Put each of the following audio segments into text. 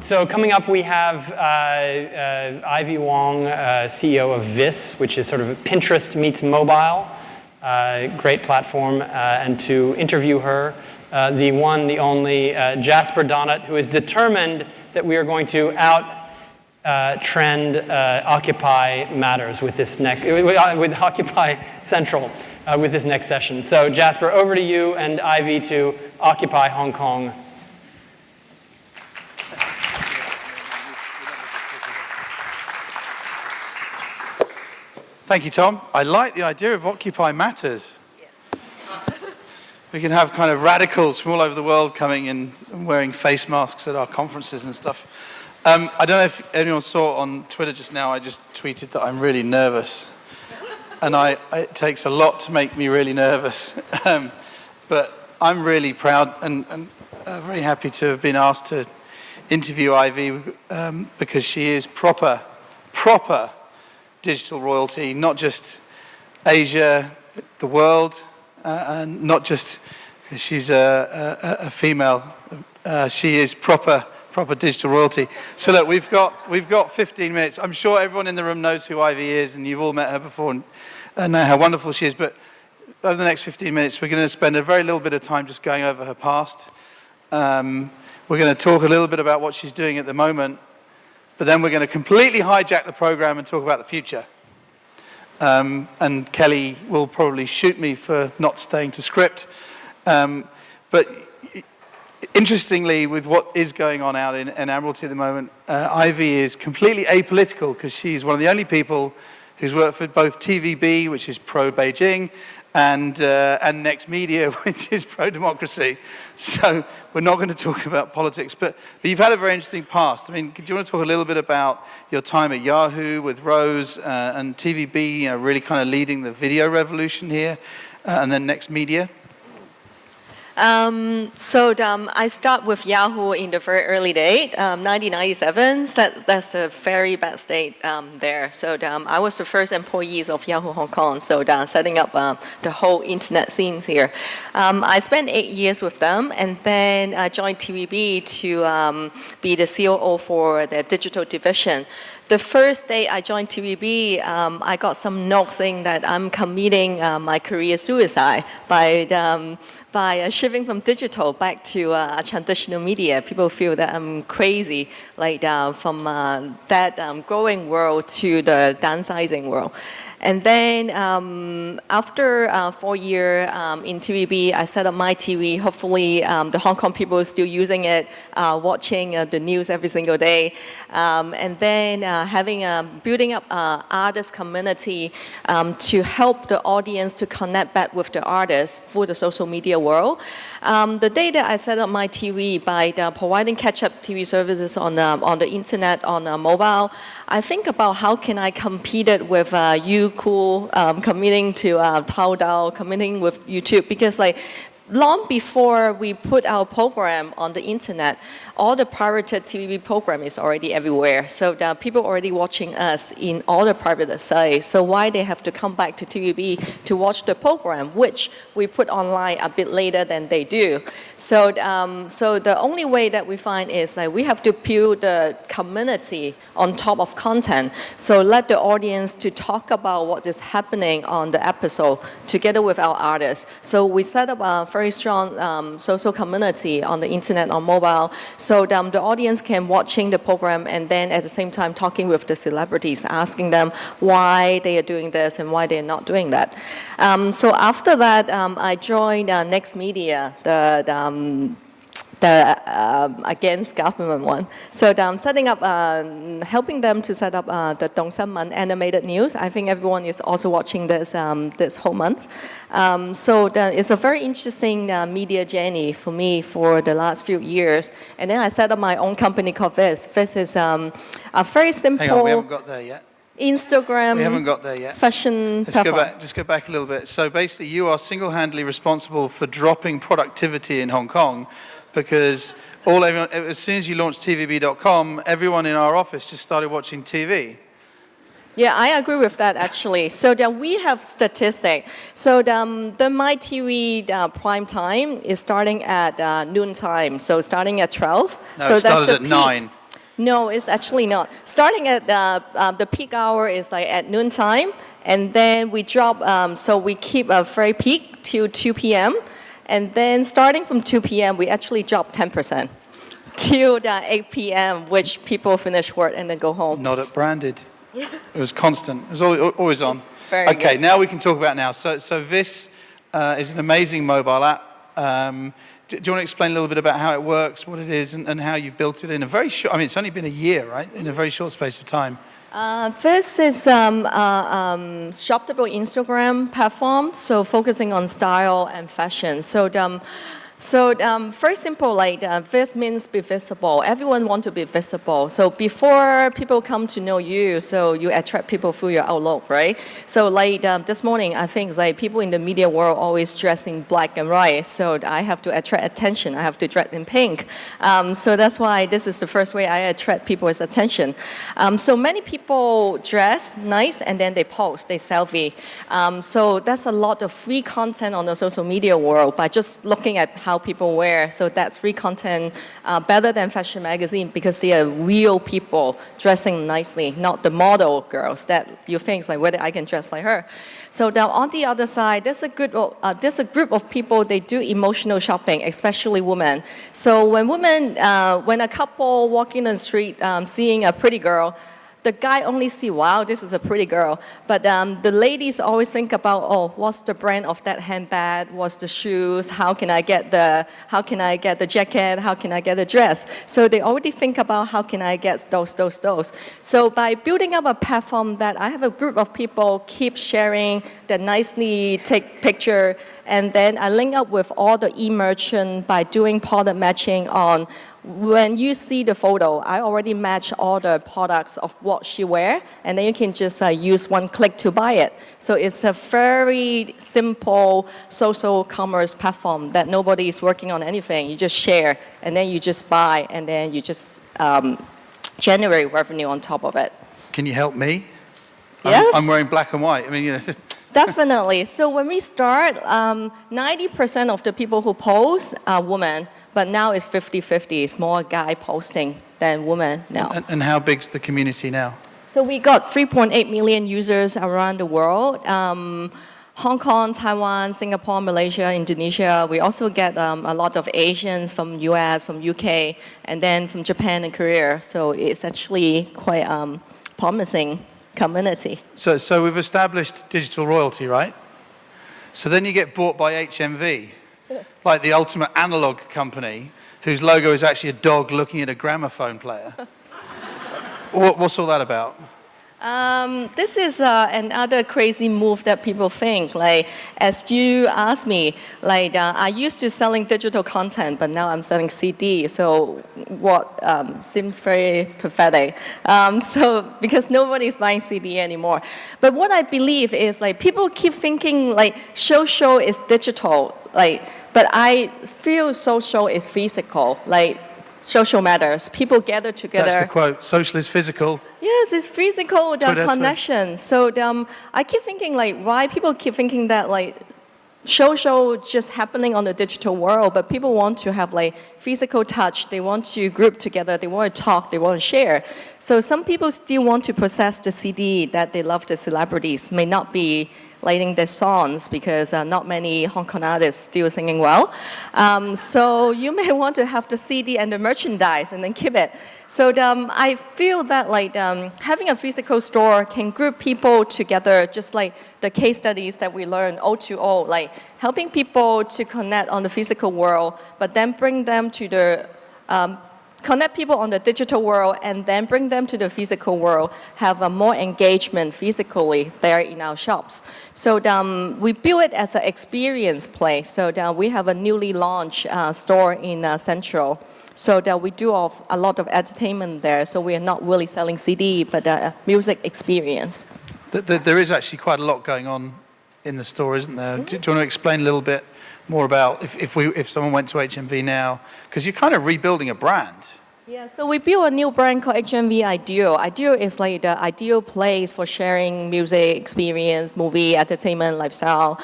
So coming up, we have Ivy Wong, CEO of Viss, which is sort of Pinterest meets mobile. Great platform. And to interview her, the one, the only Jasper Donnett, who is determined that we are going to trend Occupy Matters with this with Occupy Central with this next session. So Jasper, over to you and Ivy to Occupy Hong Kong. Thank you, Tom. I like the idea of Occupy Matters. Yes. We can have kind of radicals from all over the world coming in and wearing face masks at our conferences and stuff. I don't know if anyone saw on Twitter just now, I just tweeted that I'm really nervous. And it takes a lot to make me really nervous. But I'm really proud and very happy to have been asked to interview Ivy because she is proper digital royalty, not just Asia, the world, and not just because she's a female. She is proper digital royalty. So look, we've got 15 minutes. I'm sure everyone in the room knows who Ivy is, and you've all met her before and know how wonderful she is. But over the next 15 minutes, we're going to spend a very little bit of time just going over her past. We're going to talk a little bit about what she's doing at the moment. But then we're going to completely hijack the program and talk about the future. And Kelly will probably shoot me for not staying to script. But interestingly, with what is going on out in Admiralty at the moment, Ivy is completely apolitical because she's one of the only people who's worked for both TVB, which is pro-Beijing, and Next Media, which is pro-democracy. So we're not going to talk about politics, but you've had a very interesting past. I mean, do you want to talk a little bit about your time at Yahoo with Rose and TVB, really kind of leading the video revolution here, and then Next Media? I start with Yahoo in the very early date, 1997. That's a very bad state there. So I was the first employees of Yahoo Hong Kong. So setting up the whole internet scenes here. I spent 8 years with them, and then I joined TVB to be the COO for their digital division. The first day I joined TVB, I got some notes saying that I'm committing my career suicide by shifting from digital back to traditional media. People feel that I'm crazy, from that growing world to the downsizing world. And then after 4 years in TVB, I set up my TV. Hopefully, the Hong Kong people are still using it, watching the news every single day. And then building up an artist community to help the audience to connect back with the artists through the social media world. The day that I set up my TV by providing catch-up TV services on the internet, on mobile, I think about how can I compete it with Youku, committing to Taobao, committing with YouTube, because long before we put our program on the internet, all the pirated TV program is already everywhere. So there are people already watching us in all the private sites. So why they have to come back to TVB to watch the program, which we put online a bit later than they do. So the only way that we find is we have to build the community on top of content. So let the audience to talk about what is happening on the episode together with our artists. So we set up a very strong social community on the internet, on mobile. So the audience can watching the program and then at the same time talking with the celebrities, asking them why they are doing this and why they're not doing that. So after that, I joined Next Media, the against government one. So setting up, helping them to set up the Dong Sanman animated news. I think everyone is also watching this this whole month. It's a very interesting media journey for me for the last few years. And then I set up my own company called Viss. Viss is a very simple. Hang on, we haven't got there yet. Instagram. We haven't got there yet. Fashion. Just go back a little bit. So basically, you are single-handedly responsible for dropping productivity in Hong Kong, because as soon as you launched TVB.com, everyone in our office just started watching TV. Yeah, I agree with that actually. So we have statistics. So the My TV prime time is starting at noon time. So starting at 12. No, so it started at 9. No, it's actually not. Starting at the peak hour is like at noontime, and then we drop, so we keep a very peak till 2 p.m. And then starting from 2 p.m., we actually drop 10% till 8 p.m., which people finish work and then go home. Not at branded. It was constant. It was always on. Very Okay, good. now we can talk about now. So Viss is an amazing mobile app. Do you want to explain a little bit about how it works, what it is, and how you built it in a very short, I mean, it's only been a year, right? In a very short space of time. This is shoppable Instagram platform, so focusing on style and fashion. So very simple, like Viss means be visible. Everyone wants to be visible. So before people come to know you, so you attract people through your outlook, right? So like this morning, I think like people in the media world always dress in black and white. So I have to attract attention. I have to dress in pink. So that's why this is the first way I attract people's attention. So many people dress nice and then they post, they selfie. So that's a lot of free content on the social media world by just looking at how people wear. So that's free content better than fashion magazine because they are real people dressing nicely, not the model girls that you think like whether I can dress like her. So now on the other side, there's a group of people, they do emotional shopping, especially women. So when a couple walk in the street seeing a pretty girl, the guy only see, wow, this is a pretty girl. But the ladies always think about, oh, what's the brand of that handbag? What's the shoes? How can I get the jacket? How can I get the dress? So they already think about how can I get those. So by building up a platform that I have a group of people keep sharing that nicely take picture, and then I link up with all the e-merchant by doing product matching on. When you see the photo, I already match all the products of what she wear, and then you can just use one click to buy it. So it's a very simple social commerce platform that nobody is working on anything. You just share, and then you just buy, and then you just generate revenue on top of it. Can you help me? Yes. I'm wearing black and white. I mean, you know. Definitely. So when we start, 90% of the people who post are women, but now it's 50-50. It's more guy posting than women now. And how big's the community now? So we got 3.8 million users around the world. Hong Kong, Taiwan, Singapore, Malaysia, Indonesia. We also get a lot of Asians from US, from UK, and then from Japan and Korea. So it's actually quite promising community. So we've established digital royalty, right? So then you get bought by HMV, like the ultimate analog company, whose logo is actually a dog looking at a gramophone player. What's all that about? This is another crazy move that people think. Like, as you asked me, like I used to selling digital content, but now I'm selling CD. So what seems very pathetic. So because nobody's buying CD anymore. But what I believe is like people keep thinking like social is digital, like, but I feel social is physical, like. Social matters. People gather together. That's the quote. Social is physical. Yes, it's physical, the Twitter. connection. So I keep thinking like why people keep thinking that like social just happening on the digital world, but people want to have like physical touch. They want to group together. They want to talk. They want to share. So some people still want to possess the CD that they love the celebrities. May not be lighting their songs because not many Hong Kong artists still singing well. So you may want to have the CD and the merchandise and then keep it. So I feel that like having a physical store can group people together, just like the case studies that we learn O2O, like helping people to connect on the physical world, but then bring them to the connect people on the digital world and then bring them to the physical world, have a more engagement physically there in our shops. So we build it as an experience place. So we have a newly launched store in Central. So that we do a lot of entertainment there. So we are not really selling CD, but a music experience. There is actually quite a lot going on in the store, isn't there? Mm-hmm. Do you want to explain a little bit more about if someone went to HMV now, because you're kind of rebuilding a brand. Yeah, so we built a new brand called HMV Ideal. Ideal is like the ideal place for sharing music, experience, movie, entertainment, lifestyle.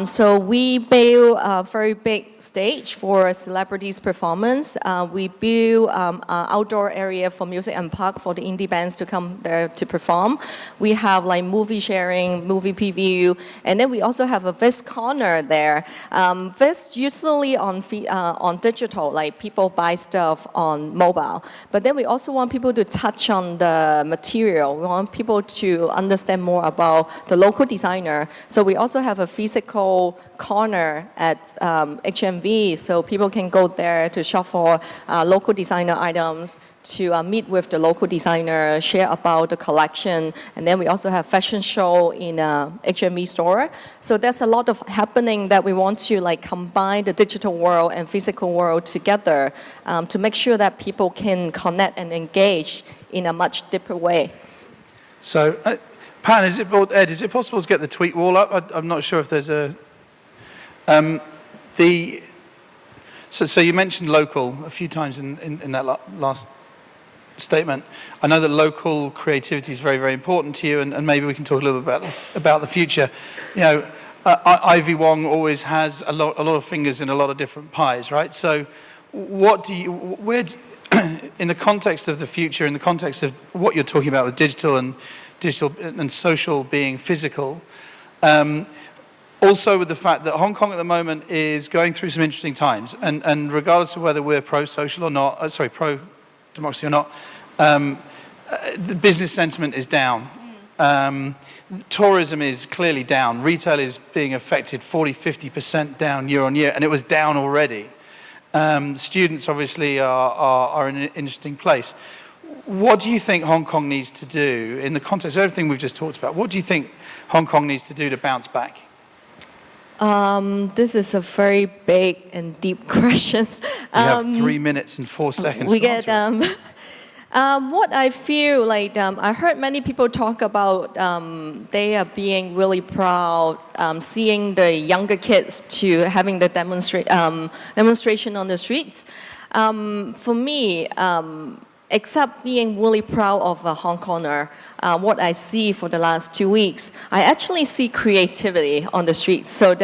So we built a very big stage for celebrities' performance. We built an outdoor area for music and park for the indie bands to come there to perform. We have like movie sharing, movie preview, and then we also have a Viss corner there. Viss usually on digital, like people buy stuff on mobile. But then we also want people to touch on the material. We want people to understand more about the local designer. So we also have a physical corner at HMV, so people can go there to shop for local designer items, to meet with the local designer, share about the collection, and then we also have fashion show in HMV store. So there's a lot of happening that we want to like combine the digital world and physical world together to make sure that people can connect and engage in a much deeper way. So, Pan, Ed, is it possible to get the tweet wall up? I'm not sure if there's a... So you mentioned local a few times in that last statement. I know that local creativity is very, very important to you, and maybe we can talk a little bit about the future. You know, Ivy Wong always has a lot of fingers in a lot of different pies, right? So in the context of the future, in the context of what you're talking about with digital and social being physical, also with the fact that Hong Kong at the moment is going through some interesting times, and regardless of whether we're pro-social or not, pro-democracy or not, the business sentiment is down. Tourism is clearly down. Retail is being affected 40-50% down year on year, and it was down already. Students obviously are in an interesting place. What do you think Hong Kong needs to do in the context of everything we've just talked about? What do you think Hong Kong needs to do to bounce back? This is a very big and deep question. You have 3 minutes and 4 seconds to answer. What I feel like, I heard many people talk about they are being really proud seeing the younger kids to having the demonstration on the streets. For me, except being really proud of a Hong Konger, what I see for the last 2 weeks, I actually see creativity on the streets. So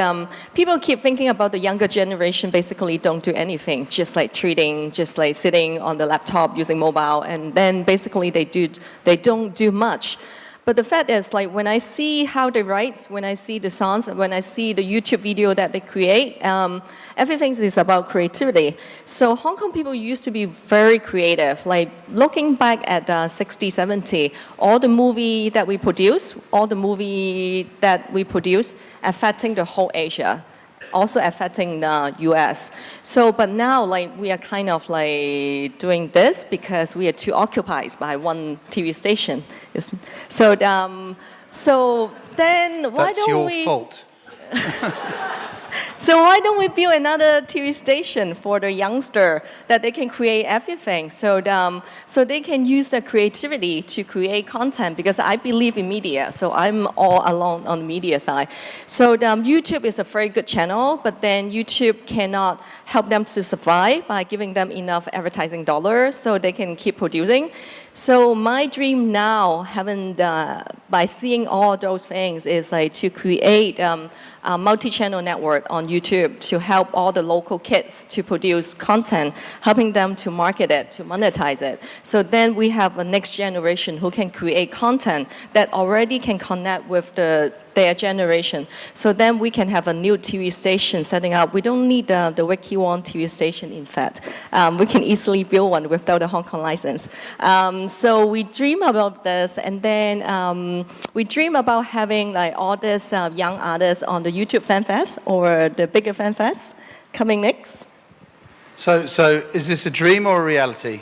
people keep thinking about the younger generation basically don't do anything, just like tweeting, just like sitting on the laptop using mobile, and then basically they don't do much. But the fact is, like, when I see how they write, when I see the songs, when I see the YouTube video that they create, everything is about creativity. So Hong Kong people used to be very creative. Like, looking back at 60, 70, all the movie that we produce affecting the whole Asia, also affecting the US. So, but now, like, we are kind of like doing this because we are too occupied by one TV station. So, so then why don't we... That's your fault. So why don't we build another TV station for the youngster that they can create everything? So they can use their creativity to create content, because I believe in media. So I'm all alone on the media side. So YouTube is a very good channel, but then YouTube cannot help them to survive by giving them enough advertising dollars so they can keep producing. So my dream now, by seeing all those things, is like to create a multi-channel network on YouTube to help all the local kids to produce content, helping them to market it, to monetize it. So then we have a next generation who can create content that already can connect with their generation. So then we can have a new TV station setting up. We don't need the Wiki One TV station, in fact. We can easily build one without a Hong Kong license. So we dream about this, and then we dream about having like all these young artists on the YouTube Fan Fest or the bigger Fan Fest coming next. So is this a dream or a reality?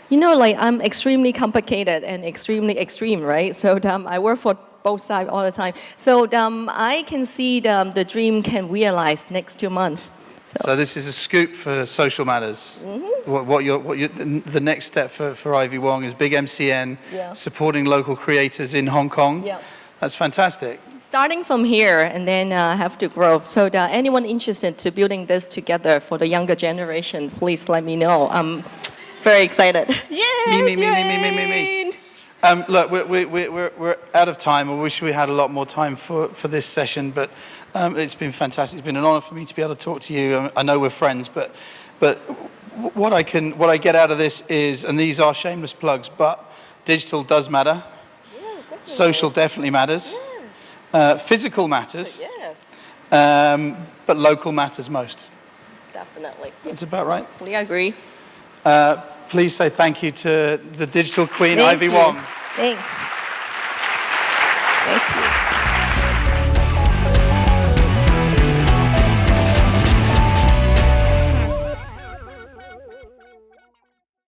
You know, like, I'm extremely complicated and extremely extreme, right? So I work for both sides all the time. So I can see the dream can realize next 2 months. So this is a scoop for Social Matters. Mm-hmm. The next step for Ivy Wong is big MCN, supporting local creators in Hong Kong. Yeah. That's fantastic. starting from here and then have to grow. So anyone interested to building this together for the younger generation, please let me know. I'm very excited. Yes, Me. Look, we're out of time. I wish we had a lot more time for this session, but it's been fantastic. It's been an honor for me to be able to talk to you. I know we're friends, but what I get out of this is, and these are shameless plugs, but digital does matter. Yes, definitely. Social definitely matters. Yes. Physical matters. Yes, But local matters most. definitely. That's about right. We agree. Please say thank you to the digital queen, Thank Ivy you. Wong. Thanks. Thank you.